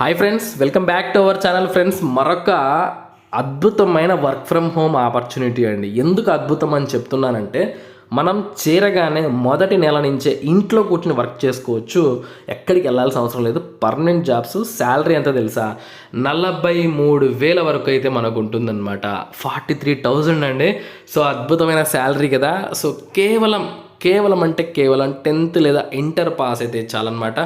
Hi friends, welcome back to our channel. Friends, మరొక అద్భుతమైన work from home opportunity అండి. ఎందుకు అద్భుతం అని చెప్తున్నానంటే, మనం చేరగానే మొదటి నెల నుంచే ఇంట్లో కూర్చుని వర్క్ చేసుకోవచ్చు. ఎక్కడికి వెళ్ళాల్సిన అవసరం లేదు. Permanent jobs. శాలరీ ఎంత తెలుసా? 43,000 వరకు అయితే మనకు ఉంటుందన్నమాట. 43,000 అండి. సో అద్భుతమైన శాలరీ కదా. సో కేవలం 10th లేదా ఇంటర్ పాస్ అయితే చాలన్నమాట.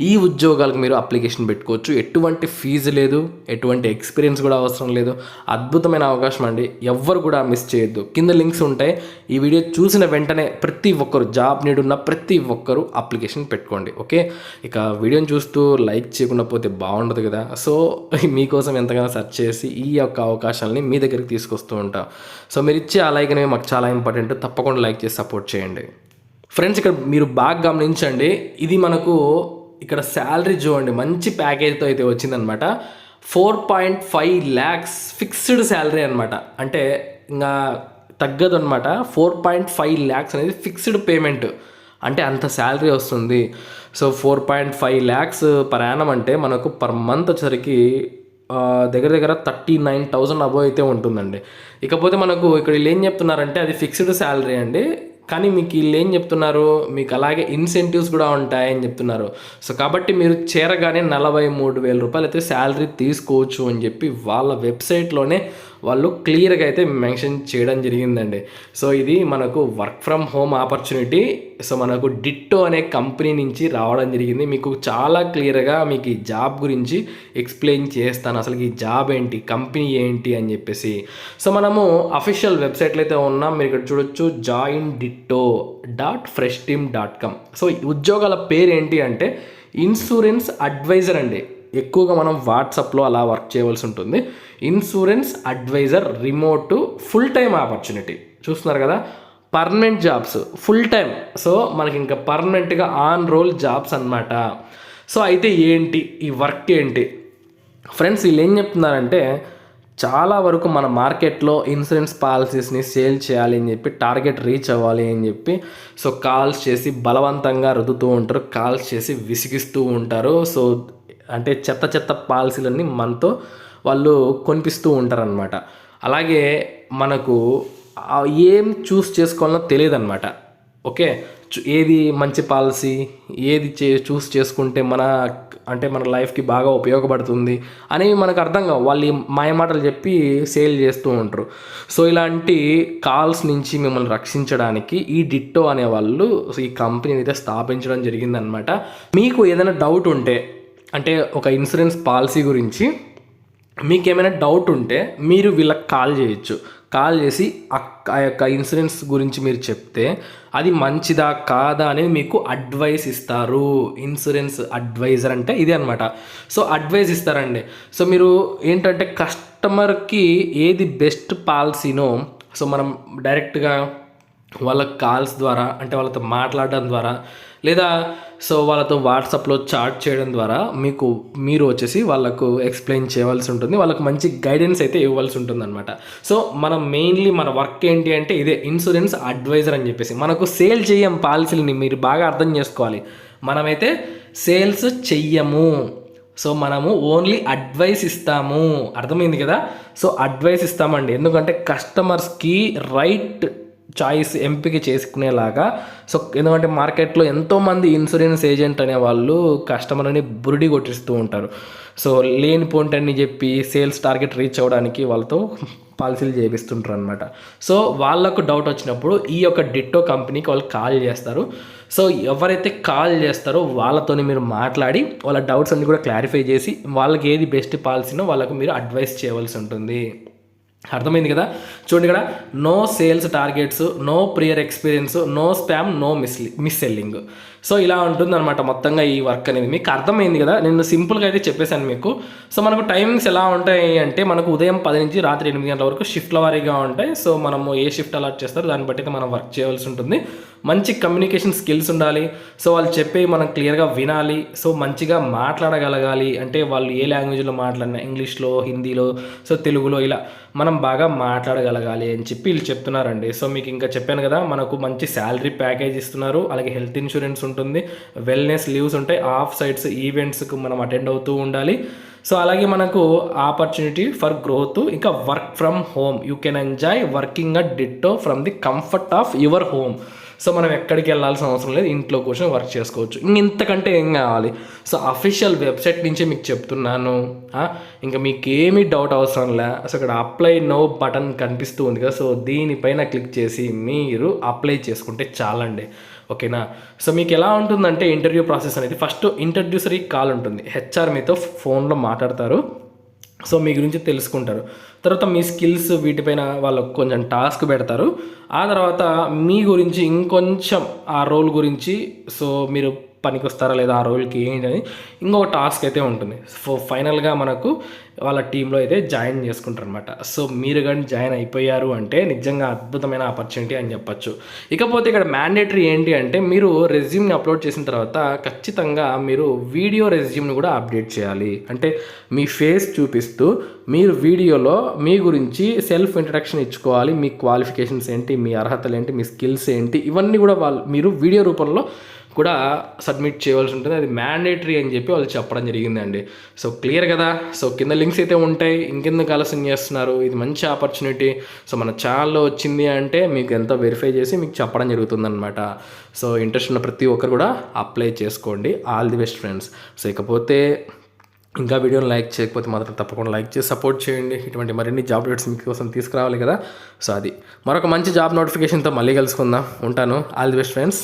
ఈ ఉద్యోగాలకు మీరు అప్లికేషన్ పెట్టుకోవచ్చు. ఎటువంటి ఫీజు లేదు, ఎటువంటి ఎక్స్పీరియన్స్ కూడా అవసరం లేదు. అద్భుతమైన అవకాశం అండి. ఎవ్వరు కూడా మిస్ చేయొద్దు. కింద లింక్స్ ఉంటాయి. ఈ వీడియో చూసిన వెంటనే ప్రతి ఒక్కరు, జాబ్ నీడ్ ఉన్న ప్రతి ఒక్కరు అప్లికేషన్ పెట్టుకోండి. ఓకే, ఇక వీడియోని చూస్తూ లైక్ చేయకుండా పోతే బాగుండదు కదా. సో మీకోసం ఎంతగానో సెర్చ్ చేసి ఈ యొక్క అవకాశాలని మీ దగ్గరికి తీసుకొస్తూ ఉంటాం. సో మీరు ఇచ్చే ఆ లైక్ అనేవి మాకు చాలా ఇంపార్టెంట్. తప్పకుండా లైక్ చేసి సపోర్ట్ చేయండి. ఫ్రెండ్స్, ఇక్కడ మీరు బాగా గమనించండి. ఇది మనకు ఇక్కడ శాలరీ చూడండి, మంచి ప్యాకేజ్తో అయితే వచ్చిందనమాట. 4.5 lakhs ఫిక్స్డ్ శాలరీ అనమాట. అంటే ఇంకా తగ్గదు అనమాట. 4.5 lakhs అనేది ఫిక్స్డ్ పేమెంట్. అంటే అంత శాలరీ వస్తుంది. సో 4.5 lakhs పర్ యానం అంటే మనకు పర్ మంత్ వచ్చేసరికి దగ్గర 39,000 అబోవ్ అయితే ఉంటుందండి. ఇకపోతే మనకు ఇక్కడ వీళ్ళు ఏం చెప్తున్నారంటే, అది ఫిక్స్డ్ శాలరీ అండి. కానీ మీకు వీళ్ళు ఏం చెప్తున్నారు, మీకు అలాగే ఇన్సెంటివ్స్ కూడా ఉంటాయని చెప్తున్నారు. సో కాబట్టి మీరు చేరగానే 43,000 రూపాయలు అయితే శాలరీ తీసుకోవచ్చు అని చెప్పి వాళ్ళ వెబ్సైట్లోనే వాళ్ళు క్లియర్గా అయితే మెన్షన్ చేయడం జరిగిందండి. సో ఇది మనకు work from home opportunity. So మనకు డిట్టో అనే కంపెనీ నుంచి రావడం జరిగింది. మీకు చాలా క్లియర్గా మీకు ఈ జాబ్ గురించి ఎక్స్ప్లెయిన్ చేస్తాను. అసలు ఈ జాబ్ ఏంటి, కంపెనీ ఏంటి అని చెప్పేసి. సో మనము అఫీషియల్ వెబ్సైట్లో అయితే ఉన్నాం. మీరు ఇక్కడ చూడొచ్చు, joinditto.freshteam.com. సో ఉద్యోగాల పేరు ఏంటి అంటే ఇన్సూరెన్స్ అడ్వైజర్ అండి. ఎక్కువగా మనం వాట్సాప్లో అలా వర్క్ చేయవలసి ఉంటుంది. Insurance advisor, remote, full time opportunity. చూస్తున్నారు కదా, permanent jobs, full time. So మనకి ఇంకా పర్మనెంట్గా ఆన్ రోల్ జాబ్స్ అన్నమాట. సో అయితే ఏంటి ఈ వర్క్ ఏంటి ఫ్రెండ్స్, వీళ్ళు ఏం చెప్తున్నారంటే, చాలా వరకు మన మార్కెట్లో ఇన్సూరెన్స్ పాలసీస్ని సేల్ చేయాలి అని చెప్పి, టార్గెట్ రీచ్ అవ్వాలి అని చెప్పి సో కాల్స్ చేసి బలవంతంగా రుద్దుతూ ఉంటారు. కాల్స్ చేసి విసిగిస్తూ ఉంటారు. సో అంటే చెత్త పాలసీలన్నీ మనతో వాళ్ళు కొనిపిస్తూ ఉంటారనమాట. అలాగే మనకు ఏం చూస్ చేసుకోవాలో తెలియదు అనమాట. ఓకే, ఏది మంచి పాలసీ, ఏది చూస్ చేసుకుంటే మన లైఫ్కి బాగా ఉపయోగపడుతుంది అనేవి మనకు అర్థం కావు. వాళ్ళు మాయమాటలు చెప్పి సేల్ చేస్తూ ఉంటారు. సో ఇలాంటి కాల్స్ నుంచి మిమ్మల్ని రక్షించడానికి ఈ డిట్టో అనే వాళ్ళు ఈ కంపెనీని అయితే స్థాపించడం జరిగిందనమాట. మీకు ఏదైనా డౌట్ ఉంటే, అంటే ఒక ఇన్సూరెన్స్ పాలసీ గురించి మీకు ఏమైనా డౌట్ ఉంటే మీరు వీళ్ళకి కాల్ చేయొచ్చు. కాల్ చేసి ఆ యొక్క ఇన్సూరెన్స్ గురించి మీరు చెప్తే అది మంచిదా కాదా అనేది మీకు అడ్వైస్ ఇస్తారు. ఇన్సూరెన్స్ అడ్వైజర్ అంటే ఇదే అనమాట. సో అడ్వైస్ ఇస్తారండి. సో మీరు ఏంటంటే కస్టమర్కి ఏది బెస్ట్ పాలసీనో సో మనం డైరెక్ట్గా వాళ్ళ కాల్స్ ద్వారా, అంటే వాళ్ళతో మాట్లాడడం ద్వారా, లేదా సో వాళ్ళతో వాట్సాప్లో చాట్ చేయడం ద్వారా మీరు వచ్చేసి వాళ్ళకు ఎక్స్ప్లెయిన్ చేయవలసి ఉంటుంది. వాళ్ళకు మంచి గైడెన్స్ అయితే ఇవ్వాల్సి ఉంటుంది అనమాట. సో మనం మెయిన్లీ మన వర్క్ ఏంటి అంటే ఇదే, ఇన్సూరెన్స్ అడ్వైజర్ అని చెప్పేసి. మనకు సేల్ చెయ్యం పాలసీలని, మీరు బాగా అర్థం చేసుకోవాలి. మనమైతే సేల్స్ చెయ్యము. సో మనము ఓన్లీ అడ్వైస్ ఇస్తాము. అర్థమైంది కదా. సో అడ్వైస్ ఇస్తామండి. ఎందుకంటే కస్టమర్స్కి రైట్ చాయిస్ ఎంపిక చేసుకునేలాగా. సో ఎందుకంటే మార్కెట్లో ఎంతోమంది ఇన్సూరెన్స్ ఏజెంట్ అనే వాళ్ళు కస్టమర్ని బురిడి కొట్టిస్తూ ఉంటారు. సో లేని పాయింట్ అని చెప్పి సేల్స్ టార్గెట్ రీచ్ అవ్వడానికి వాళ్ళతో పాలసీలు చేపిస్తుంటారు అనమాట. సో వాళ్ళకు డౌట్ వచ్చినప్పుడు ఈ యొక్క డిట్టో కంపెనీకి వాళ్ళు కాల్ చేస్తారు. సో ఎవరైతే కాల్ చేస్తారో వాళ్ళతోని మీరు మాట్లాడి వాళ్ళ డౌట్స్ అన్ని కూడా క్లారిఫై చేసి వాళ్ళకి ఏది బెస్ట్ పాలసీనో వాళ్ళకు మీరు అడ్వైస్ చేయవలసి ఉంటుంది. అర్థమైంది కదా. చూడండి, ఇక్కడ no sales targets, no prior experience, no spam, no mis selling. So ఇలా ఉంటుందన్నమాట మొత్తంగా ఈ వర్క్ అనేది. మీకు అర్థమైంది కదా. నేను సింపుల్గా అయితే చెప్పేశాను మీకు. సో మనకు టైమింగ్స్ ఎలా ఉంటాయి అంటే, మనకు ఉదయం 10 నుంచి రాత్రి 8 గంటల వరకు షిఫ్ట్ల వారీగా ఉంటాయి. సో మనము ఏ షిఫ్ట్ అలాట్ చేస్తారో దాన్ని బట్టి మనం వర్క్ చేయవలసి ఉంటుంది. మంచి కమ్యూనికేషన్ స్కిల్స్ ఉండాలి. సో వాళ్ళు చెప్పేవి మనం క్లియర్గా వినాలి. సో మంచిగా మాట్లాడగలగాలి. అంటే వాళ్ళు ఏ లాంగ్వేజ్లో మాట్లాడినా, ఇంగ్లీష్లో, హిందీలో, సో తెలుగులో, ఇలా మనం బాగా మాట్లాడగలగాలి అని చెప్పి వీళ్ళు చెప్తున్నారండి. సో మీకు ఇంకా చెప్పాను కదా, మనకు మంచి శాలరీ ప్యాకేజ్ ఇస్తున్నారు. అలాగే హెల్త్ ఇన్సూరెన్స్ ఉంటుంది, వెల్నెస్ లీవ్స్ ఉంటాయి, ఆఫ్ సైట్స్ ఈవెంట్స్కి మనం అటెండ్ అవుతూ ఉండాలి. సో అలాగే మనకు ఆపర్చునిటీ ఫర్ గ్రోత్, ఇంకా work from home, you can enjoy working at ditto from the comfort of your home. So మనం ఎక్కడికి వెళ్ళాల్సిన అవసరం లేదు, ఇంట్లో కూర్చొని వర్క్ చేసుకోవచ్చు. ఇంతకంటే ఏం కావాలి? సో అఫీషియల్ వెబ్సైట్ నుంచే మీకు చెప్తున్నాను. ఇంకా మీకు ఏమీ డౌట్ అవసరం లే. సో ఇక్కడ అప్లై నో బటన్ కనిపిస్తూ ఉంది కదా, సో దీనిపైన క్లిక్ చేసి మీరు అప్లై చేసుకుంటే చాలండి. ఓకేనా? సో మీకు ఎలా ఉంటుందంటే ఇంటర్వ్యూ ప్రాసెస్ అనేది, ఫస్ట్ ఇంట్రడ్యూసరీ కాల్ ఉంటుంది, హెచ్ఆర్ మీతో ఫోన్లో మాట్లాడతారు. సో మీ గురించి తెలుసుకుంటారు. తర్వాత మీ స్కిల్స్ వీటిపైన వాళ్ళకు కొంచెం టాస్క్ పెడతారు. ఆ తర్వాత మీ గురించి ఇంకొంచెం ఆ రోల్ గురించి, సో మీరు పనికి వస్తారా లేదా ఆ రోల్కి ఏంటని ఇంకొక టాస్క్ అయితే ఉంటుంది. సో ఫైనల్గా మనకు వాళ్ళ టీంలో అయితే జాయిన్ చేసుకుంటారు అనమాట. సో మీరు కానీ జాయిన్ అయిపోయారు అంటే నిజంగా అద్భుతమైన ఆపర్చునిటీ అని చెప్పచ్చు. ఇకపోతే ఇక్కడ మ్యాండేటరీ ఏంటి అంటే, మీరు రెజ్యూమ్ని అప్లోడ్ చేసిన తర్వాత ఖచ్చితంగా మీరు వీడియో రెజ్యూమ్ని కూడా అప్డేట్ చేయాలి. అంటే మీ ఫేస్ చూపిస్తూ మీరు వీడియోలో మీ గురించి సెల్ఫ్ ఇంట్రడక్షన్ ఇచ్చుకోవాలి. మీ క్వాలిఫికేషన్స్ ఏంటి, మీ అర్హతలు ఏంటి, మీ స్కిల్స్ ఏంటి, ఇవన్నీ కూడా మీరు వీడియో రూపంలో కూడా సబ్మిట్ చేయవలసి ఉంటుంది. అది మ్యాండేటరీ అని చెప్పి వాళ్ళు చెప్పడం జరిగిందండి. సో క్లియర్ కదా? సో కింద లింక్స్ అయితే ఉంటాయి, ఇంకెందుకు ఆలస్యం చేస్తున్నారు? ఇది మంచి ఆపర్చునిటీ. సో మన ఛానల్లో వచ్చింది అంటే మీకు ఎంతో వెరిఫై చేసి మీకు చెప్పడం జరుగుతుందన్నమాట. సో ఇంట్రెస్ట్ ఉన్న ప్రతి ఒక్కరు కూడా అప్లై చేసుకోండి. All the best friends. So ఇకపోతే ఇంకా వీడియోని లైక్ చేయకపోతే మాత్రం తప్పకుండా లైక్ చేసి సపోర్ట్ చేయండి. ఇటువంటి మరిన్ని జాబ్ అప్డేట్స్ మీకోసం తీసుకురావాలి కదా. సో అది మరొక మంచి జాబ్ నోటిఫికేషన్తో మళ్ళీ కలుసుకుందాం. ఉంటాను. All the best friends.